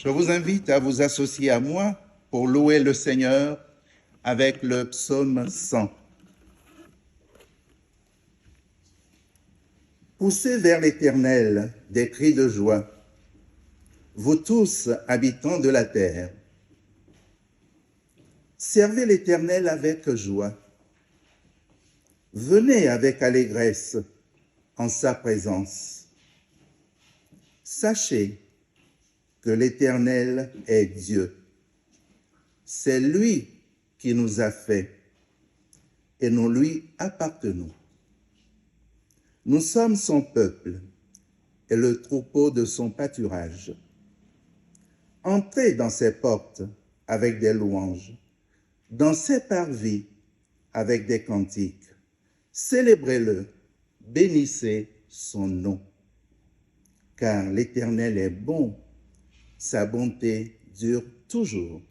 Je vous invite à vous associer à moi pour louer le Seigneur avec le psaume 100. Poussez vers l'Éternel des cris de joie, vous tous habitants de la terre. Servez l'Éternel avec joie. Venez avec allégresse en sa présence. Sachez que l'Éternel est Dieu. C'est lui qui nous a fait et nous lui appartenons. Nous sommes son peuple et le troupeau de son pâturage. Entrez dans ses portes avec des louanges, dans ses parvis avec des cantiques. Célébrez-le, bénissez son nom. Car l'Éternel est bon, sa bonté dure toujours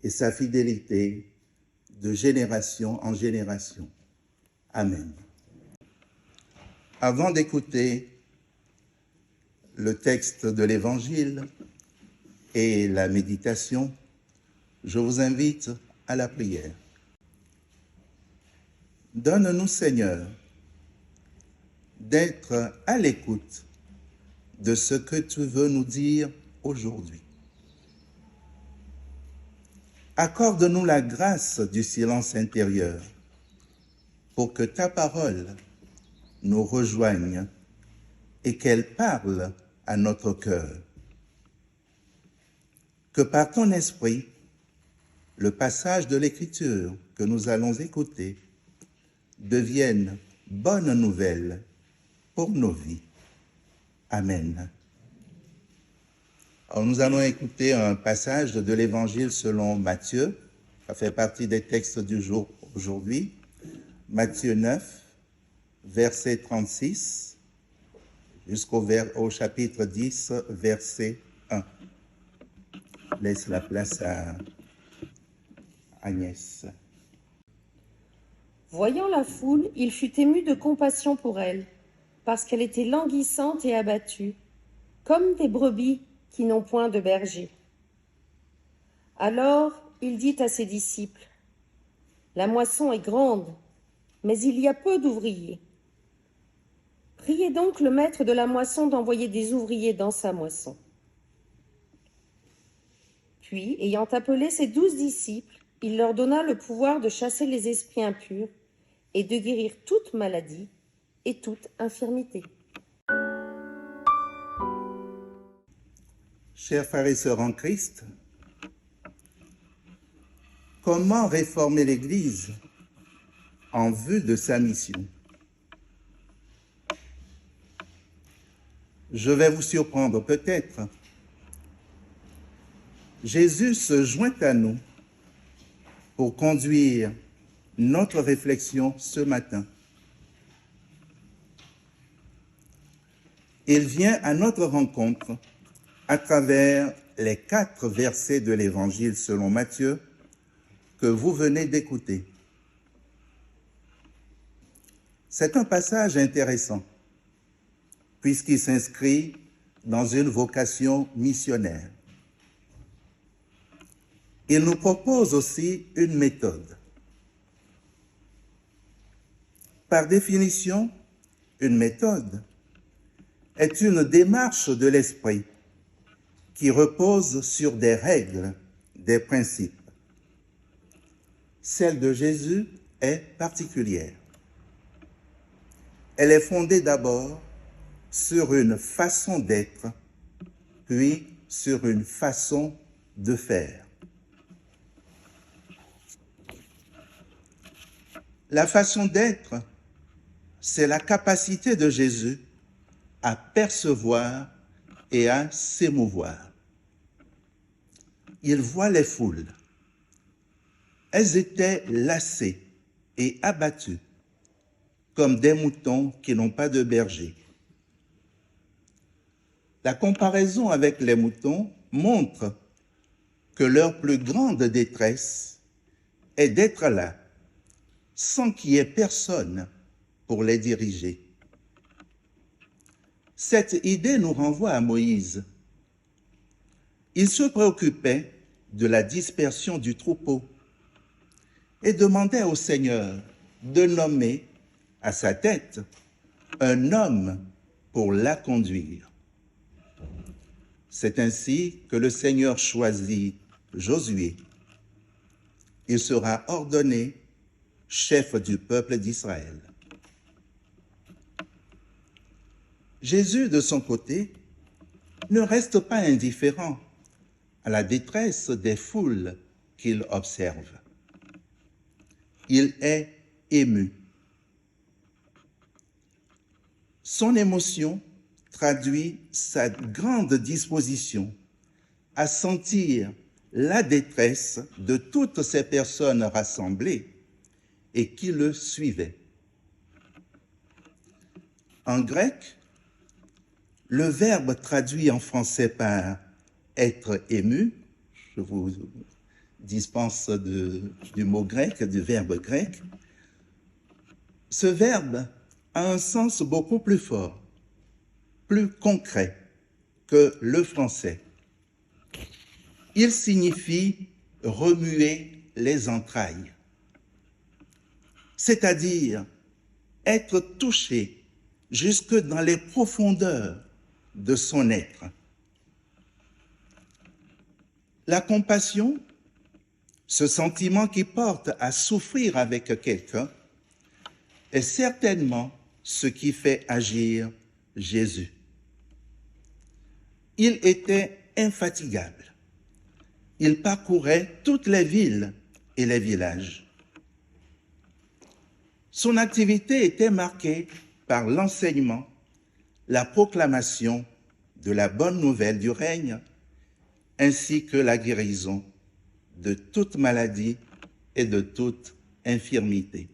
et sa fidélité de génération en génération. Amen. Avant d'écouter le texte de l'Évangile et la méditation, je vous invite à la prière. Donne-nous, Seigneur, d'être à l'écoute de ce que tu veux nous dire aujourd'hui. Accorde-nous la grâce du silence intérieur pour que ta parole nous rejoigne et qu'elle parle à notre cœur. Que par ton esprit, le passage de l'Écriture que nous allons écouter devienne bonne nouvelle pour nos vies. Amen. Alors, nous allons écouter un passage de l'Évangile selon Matthieu. Ça fait partie des textes du jour aujourd'hui. Matthieu 9, verset 36, jusqu'au chapitre 10, verset 1. Je laisse la place à Agnès. Voyant la foule, il fut ému de compassion pour elle, parce qu'elle était languissante et abattue, comme des brebis qui n'ont point de berger. Alors il dit à ses disciples, « La moisson est grande, mais il y a peu d'ouvriers. Priez donc le maître de la moisson d'envoyer des ouvriers dans sa moisson. » Puis, ayant appelé ses 12 disciples, il leur donna le pouvoir de chasser les esprits impurs et de guérir toute maladie et toute infirmité. Chers frères et sœurs en Christ, comment réformer l'Église en vue de sa mission? Je vais vous surprendre peut-être. Jésus se joint à nous pour conduire notre réflexion ce matin. Il vient à notre rencontre à travers les 4 versets de l'Évangile selon Matthieu que vous venez d'écouter. C'est un passage intéressant puisqu'il s'inscrit dans une vocation missionnaire. Il nous propose aussi une méthode. Par définition, une méthode est une démarche de l'esprit qui repose sur des règles, des principes. Celle de Jésus est particulière. Elle est fondée d'abord sur une façon d'être, puis sur une façon de faire. La façon d'être, c'est la capacité de Jésus à percevoir et à s'émouvoir. Il voit les foules. Elles étaient lassées et abattues, comme des moutons qui n'ont pas de berger. La comparaison avec les moutons montre que leur plus grande détresse est d'être là, sans qu'il y ait personne pour les diriger. Cette idée nous renvoie à Moïse. Il se préoccupait de la dispersion du troupeau et demandait au Seigneur de nommer à sa tête un homme pour la conduire. C'est ainsi que le Seigneur choisit Josué. Il sera ordonné chef du peuple d'Israël. Jésus, de son côté, ne reste pas indifférent à la détresse des foules qu'il observe. Il est ému. Son émotion traduit sa grande disposition à sentir la détresse de toutes ces personnes rassemblées et qui le suivaient. En grec, le verbe traduit en français par « être ému », je vous dispense du mot grec, du verbe grec, ce verbe a un sens beaucoup plus fort, plus concret que le français. Il signifie remuer les entrailles, c'est-à-dire être touché jusque dans les profondeurs de son être. La compassion, ce sentiment qui porte à souffrir avec quelqu'un, est certainement ce qui fait agir Jésus. Il était infatigable. Il parcourait toutes les villes et les villages. Son activité était marquée par l'enseignement, la proclamation de la bonne nouvelle du règne, ainsi que la guérison de toute maladie et de toute infirmité.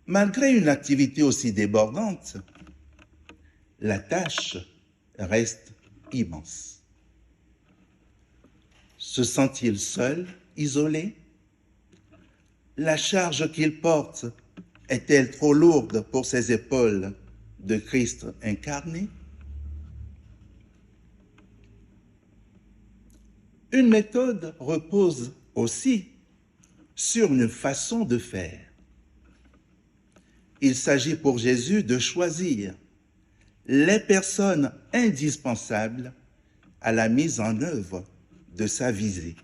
Malgré une activité aussi débordante, la tâche reste immense. Se sent-il seul, isolé? La charge qu'il porte est-elle trop lourde pour ses épaules de Christ incarné? Une méthode repose aussi sur une façon de faire. Il s'agit pour Jésus de choisir les personnes indispensables à la mise en œuvre de sa visée.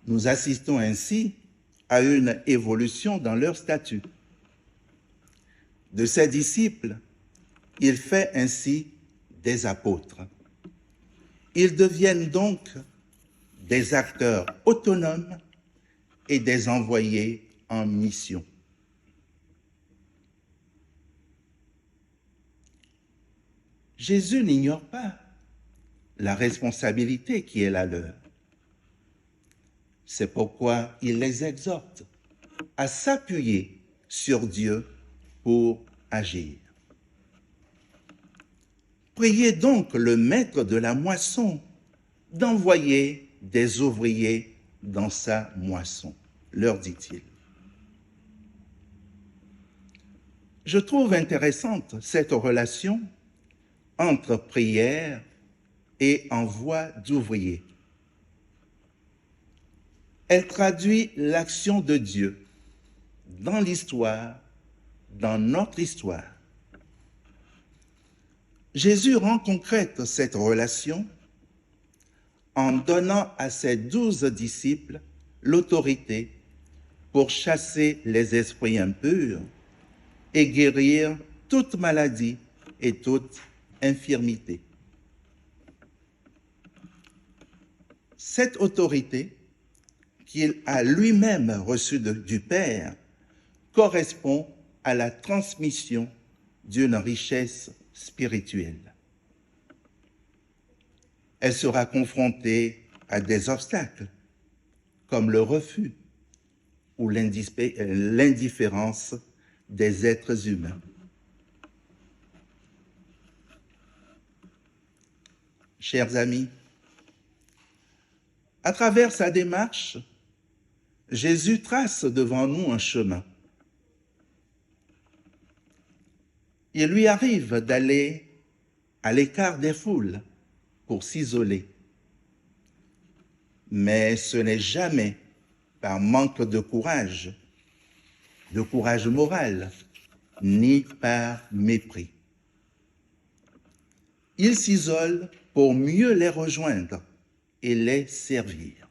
Nous assistons ainsi à une évolution dans leur statut. De ses disciples, il fait ainsi des apôtres. Ils deviennent donc des acteurs autonomes et des envoyés en mission. Jésus n'ignore pas la responsabilité qui est la leur. C'est pourquoi il les exhorte à s'appuyer sur Dieu pour agir. Priez donc le maître de la moisson d'envoyer des ouvriers dans sa moisson, leur dit-il. Je trouve intéressante cette relation entre prière et envoi d'ouvriers. Elle traduit l'action de Dieu dans l'histoire, dans notre histoire. Jésus rend concrète cette relation en donnant à ses 12 disciples l'autorité pour chasser les esprits impurs et guérir toute maladie et toute infirmité. Cette autorité qu'il a lui-même reçue du Père correspond à la transmission d'une richesse spirituelle. Elle sera confrontée à des obstacles, comme le refus ou l'indifférence des êtres humains. Chers amis, à travers sa démarche, Jésus trace devant nous un chemin. Il lui arrive d'aller à l'écart des foules pour s'isoler. Mais ce n'est jamais par manque de courage moral, ni par mépris. Il s'isole pour mieux les rejoindre et les servir.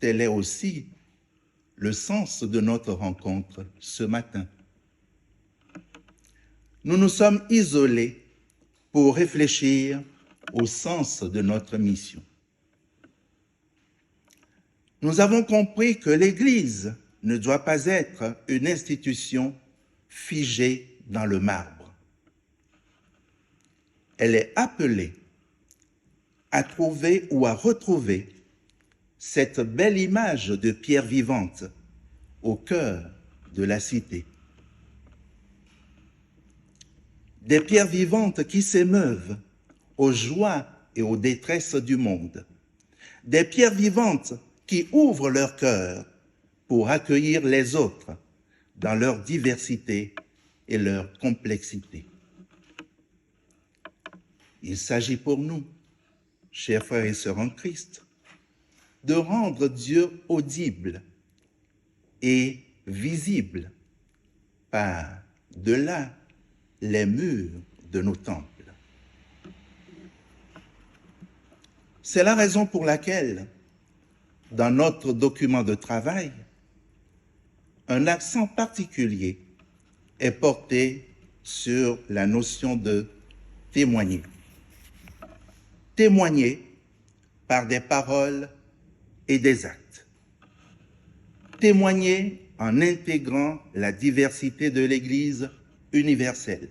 Tel est aussi le sens de notre rencontre ce matin. Nous nous sommes isolés pour réfléchir au sens de notre mission. Nous avons compris que l'Église ne doit pas être une institution figée dans le marbre. Elle est appelée à trouver ou à retrouver cette belle image de pierre vivante au cœur de la cité. Des pierres vivantes qui s'émeuvent aux joies et aux détresses du monde. Des pierres vivantes qui ouvrent leur cœur pour accueillir les autres dans leur diversité et leur complexité. Il s'agit pour nous, chers frères et sœurs en Christ, de rendre Dieu audible et visible par-delà les murs de nos temples. C'est la raison pour laquelle, dans notre document de travail, un accent particulier est porté sur la notion de témoigner. Témoigner par des paroles et des actes. Témoigner en intégrant la diversité de l'Église universelle.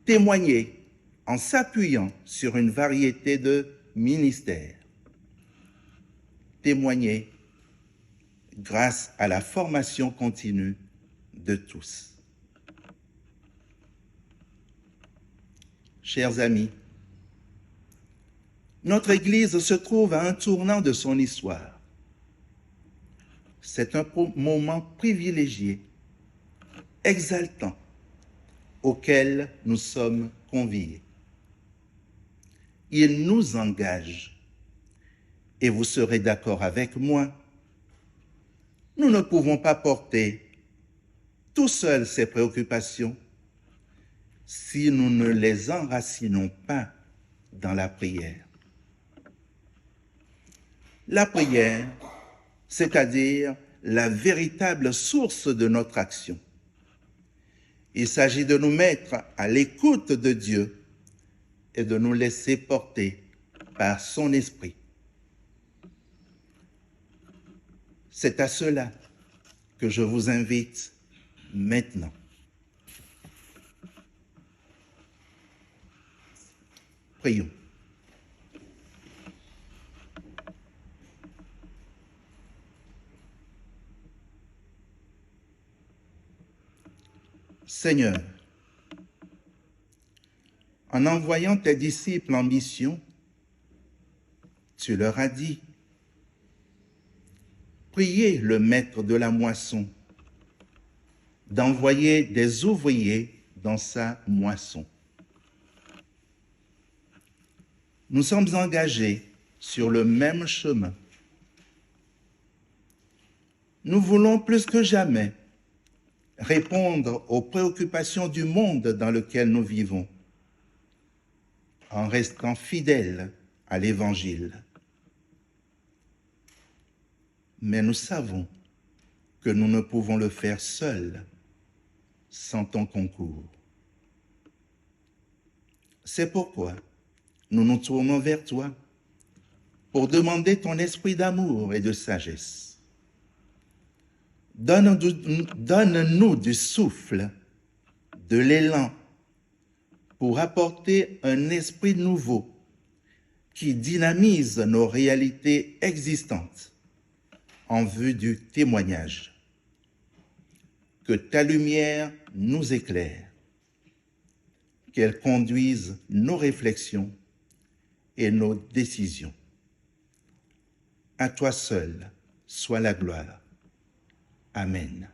Témoigner en s'appuyant sur une variété de ministères. Témoigner grâce à la formation continue de tous. Chers amis, notre Église se trouve à un tournant de son histoire. C'est un moment privilégié, exaltant, auquel nous sommes conviés. Il nous engage, et vous serez d'accord avec moi, nous ne pouvons pas porter tout seuls ces préoccupations si nous ne les enracinons pas dans la prière. La prière, c'est-à-dire la véritable source de notre action. Il s'agit de nous mettre à l'écoute de Dieu et de nous laisser porter par son esprit. C'est à cela que je vous invite maintenant. Prions. Seigneur, en envoyant tes disciples en mission, tu leur as dit, priez le maître de la moisson d'envoyer des ouvriers dans sa moisson. Nous sommes engagés sur le même chemin. Nous voulons plus que jamais répondre aux préoccupations du monde dans lequel nous vivons, en restant fidèles à l'Évangile. Mais nous savons que nous ne pouvons le faire seuls, sans ton concours. C'est pourquoi nous nous tournons vers toi pour demander ton esprit d'amour et de sagesse. Donne-nous du souffle, de l'élan, pour apporter un esprit nouveau qui dynamise nos réalités existantes en vue du témoignage. Que ta lumière nous éclaire, qu'elle conduise nos réflexions et nos décisions. À toi seul soit la gloire. Amen.